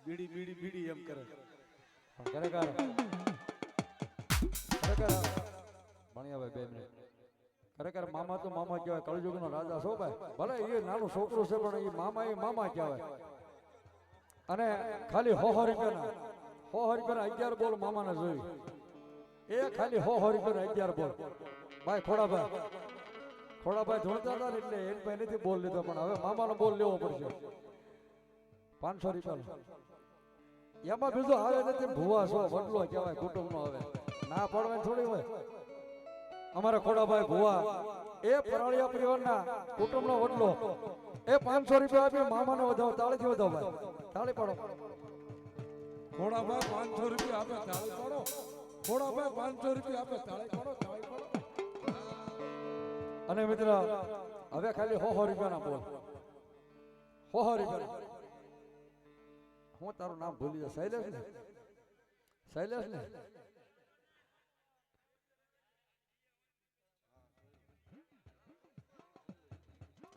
બીડી બીડી બીડી એમ કરે. ખરેખર ભણ્યા ભાઈ 2 મિનિટ. ખરેખર મામા તો મામા કહેવાય, કળયુગનો રાજા છો ભાઈ. ભલે એ નાનું છોકરું છે પણ એ મામા કહેવાય. અને ખાલી 100 રૂપિયાના 11 બોલ મામાને જોઈ. એ ખાલી 100 રૂપિયાના 11 બોલ. ભાઈ ખોડાભાઈ ધૂણતા હતા ને એટલે એની પાસે નથી બોલ લીધો, પણ હવે મામાનો બોલ લેવો પડશે 500 રૂપિયાનો. એમાં બીજો આવે નથી ભુવા છો વડલો કહેવાય કુટુંબનો. હવે ના પડવાની થોડી હોય. અમારા ખોડાભાઈ ભુવા એ પરાળિયા પરિવારના કુટુંબનો વડલો, એ 500 રૂપિયા આપી મામાને વધાવો. તાળીથી વધાવો ભાઈ, તાળી પાડો. ખોડાભાઈ 500 રૂપિયા આપે તાળી પાડો. ખોડાભાઈ 500 રૂપિયા આપે તાળી પાડો, તાળી પાડો. અને મિત્ર હવે ખાલી 100 રૂપિયાના બોલ. 100 રૂપિયા. હું તારું નામ ભૂલી જાય. શૈલેષ ને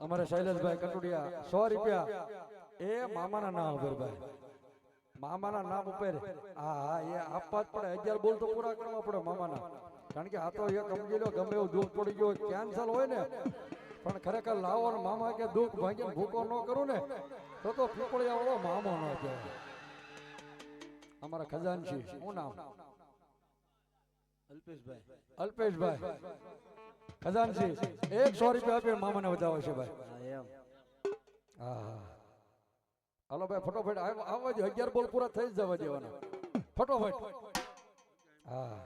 અમારે શૈલેષભાઈ કટુડિયા 100 રૂપિયા એ મામાના નામ ઉપર ભાઈ, મામાના નામ ઉપર. હા એ આપવા જ પડે. 11 બોલ તો પૂરા કરવા પડે મામાના. કારણ કે આ તો એક સમજી લો ગમે એવું દુઃખ પડી ગયું કેન્સલ હોય ને, પણ ખરેખર લાવો ને મામા કે દુઃખ ભાંગીને ભૂકો ન કરું ને તો પીપળિયા વાળો મામો ન કહેવાય. અમારા ખજાનચી શું નામ? અલ્પેશભાઈ ખજાનચી 100 રૂપિયા આપીને મામાને વધાવો છે ભાઈ. હા હાલો ભાઈ ફટોફટ આવવા દો. 11 બોલ પૂરા થઈ જ જવા દેવાના ફટોફટ. હા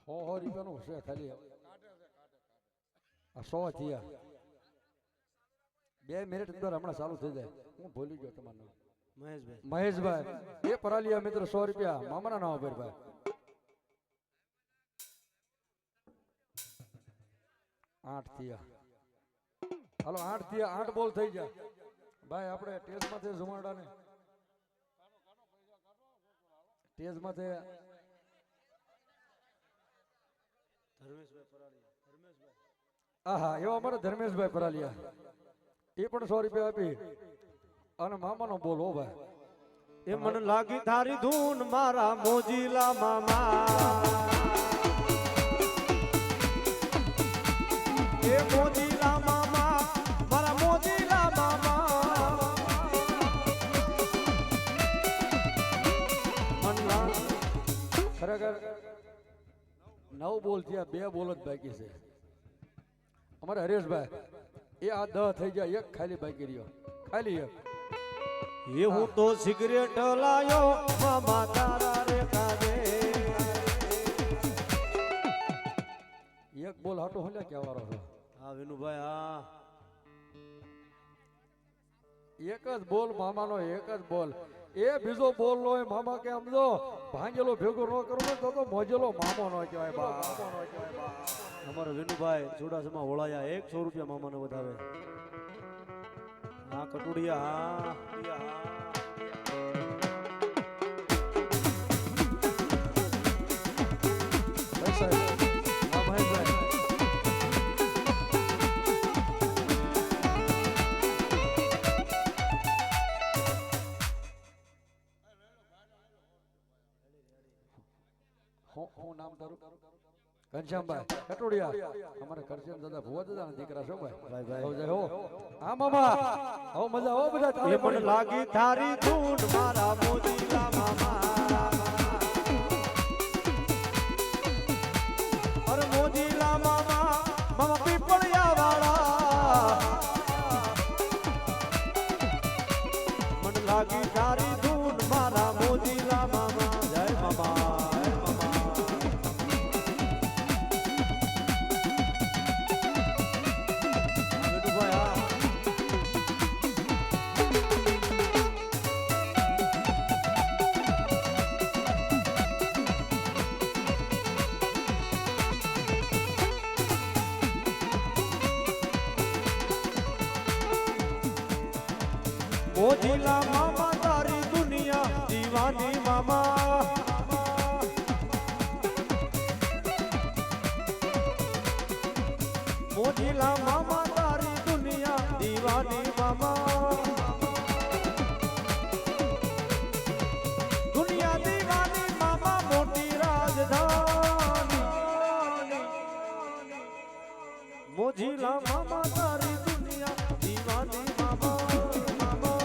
100 રૂપિયાનું છે ખાલી. 100 થયા. 2 મિનિટ અંદર હમણાં ચાલુ થઈ જાય. હું ભૂલી ગયો તમારું નામ. મહેશભાઈ એ પરાલિયા મિત્ર 100 રૂપિયા મામાના નામ ઉપર ભાઈ. 8 થયા. હાલો 8 થયા. 8 બોલ થઈ ગયા ભાઈ. આપણે ટેસ્ટમાંથી જુમાડાને ટેસ્ટમાંથી આહા એવો અમારે ધર્મેશભાઈ પરાલિયા એ પણ 100 રૂપિયા આપી અને મામાનો બોલ. હો ભાઈ એ મને લાગી તારી ધૂન મારા મોજીલા મામા. એ મોજીલા મામા મારા મોજીલા મામા. ખરેખર 9 બોલ થયા. 2 બોલ જ બાકી છે. અમારે હરેશભાઈ એ આ 10 થઈ ગયા. એક ખાલી બાકી રહ્યો. ખાલી એક. એ હું તો સિગરેટ લાયો મામા તારા રે કાજે. એક બોલ હાટો હલ્યા કે વારો છો? હા વિનુભાઈ હા. એક જ બોલ મામાનો. એક જ બોલ. એ બીજો બોલ નો મામા કે સમજો ભાંગેલો ભેગો ન કરું ને તો મોજેલો મામો નો કહેવાય બા. અમારો વિનુભાઈ ચુડાસમા હોળાયા 100 રૂપિયા મામાને વધાવે. હા કટુડિયા હા. હું નામ તારું? ઘનશ્યામભાઈ કટોડિયા. અમારે કરશન દાદા ભુવા દાદા ના દીકરા છો ભાઈ. હો હા મામા હો મજા હો બધા. એ મને લાગી તારી ધૂન મારા મોજીલા મામા. અરે મોજીલા મામા મામા પીપળિયા વાળા. મને લાગી તારી ધૂન મારા મોજીલા મામા. જય મામા. મોજીલા મામા તારી દુનિયા દીવાની મામા. મોજીલા મામા તારી દુનિયા દીવાની મામા. મોજીલા મામા તારી દુનિયા દીવાની મામા મામા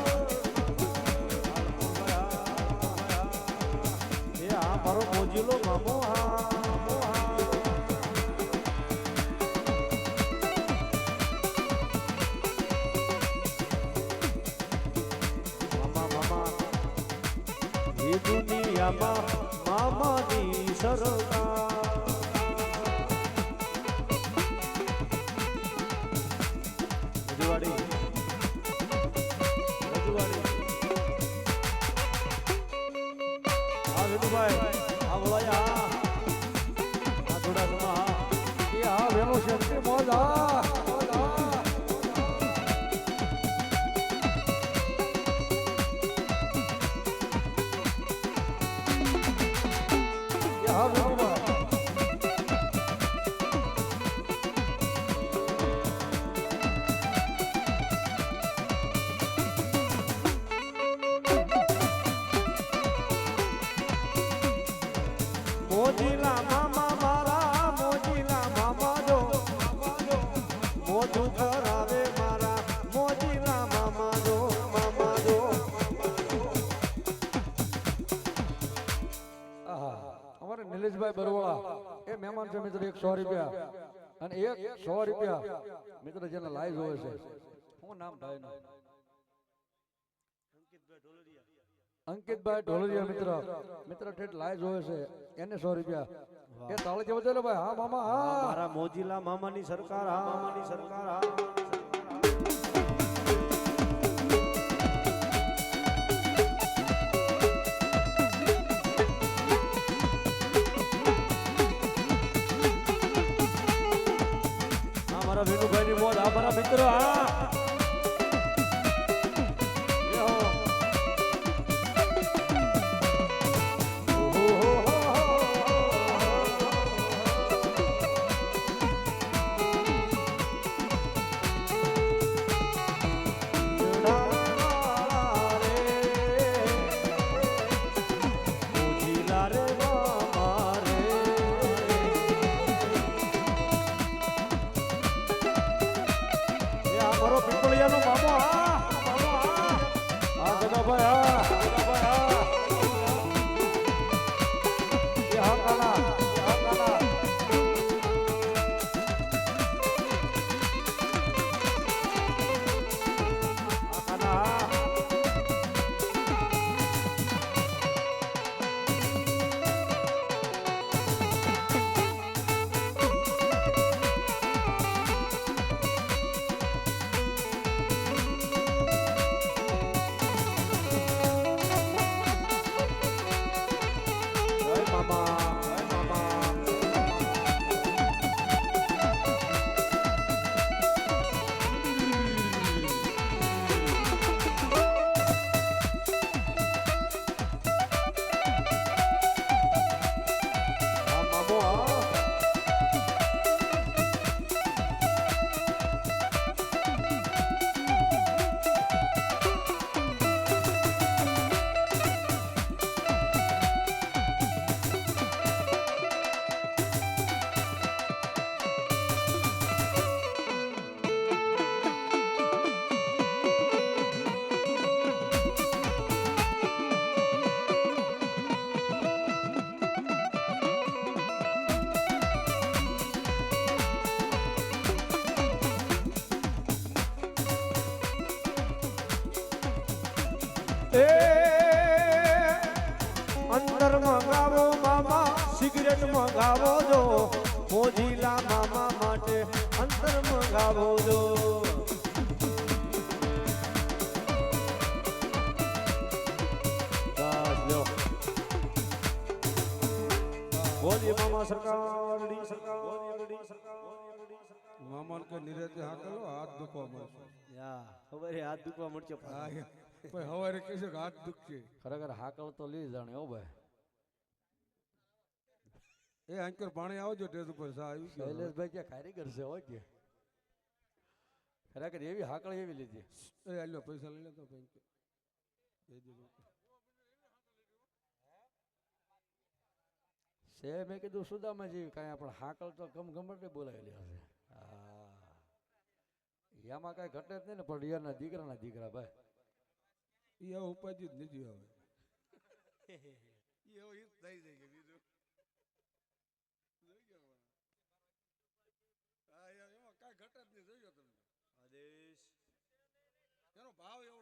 એ આ મારો મોજીલો મામો હા દુનિયામાં મામાની સરકાર રજવાડી આ વિનુભાઈ આ બોલાયા આ થોડા સમા એ હા વેલો છે મોજ હા મોજીલા મામા મારા મોજીલા મામા જો મોજું કરાવે મારા મોજીલા મામા જો અમારે નિલેશભાઈ બરવાળા એ મહેમાન છે મિત્ર 100 રૂપિયા અને 100 રૂપિયા મિત્ર જેને લાઈવ હોય છે શું નામ ભાઈ નું અંકિતભાઈ ઢોલરિયા મિત્ર ઠેઠ લાઈવ હોય છે એને 100 રૂપિયા એ તાળી જે બજાવે ભાઈ હા મામા હા મારા મોજીલા મામાની સરકાર હા મામાની સરકાર હા મારા વેણુભાઈ ની મોજ આ મારા મિત્ર હા પીપળિયાનો મામો આ જગાભાઈ એ હા કાલા અંદર મંગાવો મામા સિગરેટ મંગાવો જો મોજીલા મામા માટે અંદર મંગાવો જો બોલીએ મામા સરકાર મામાન કે નિરેતે હાકલો હાથ દુખવા મળશે હવે હાથ દુખવા મળશે ભાઈ હવારે કહેશે કે હાથ દુખશે ખરેખર હાકલ તો લઈ જાણે હો ભાઈ એ અંકર પાણી આવજો ટેજ ઉપર સા આવી શૈલેષભાઈ ક્યાં કારીગર છે હોય કે ખરેખર એવી હાકળ એવી લીધી એ આલ્યો પૈસા લઈ લેતો ભાઈ છે મેં કીધું સુદામાજી કાંઈ આપણે હાકલ તો ગમગમટે બોલાવેલી હશે હા એમાં કાંઈ ઘટે જ નહીં ને પણ રિયાના દીકરા ભાઈ એ હવે ઉપાધિ જ નથી હવે એવું ઈ જ થઈ જાય બીજું જોઈ ગયો હા યાર એમાં કાંઈ ઘટે જ નહીં જોઈ ગયો તમે આદેશ એનો ભાવ એવો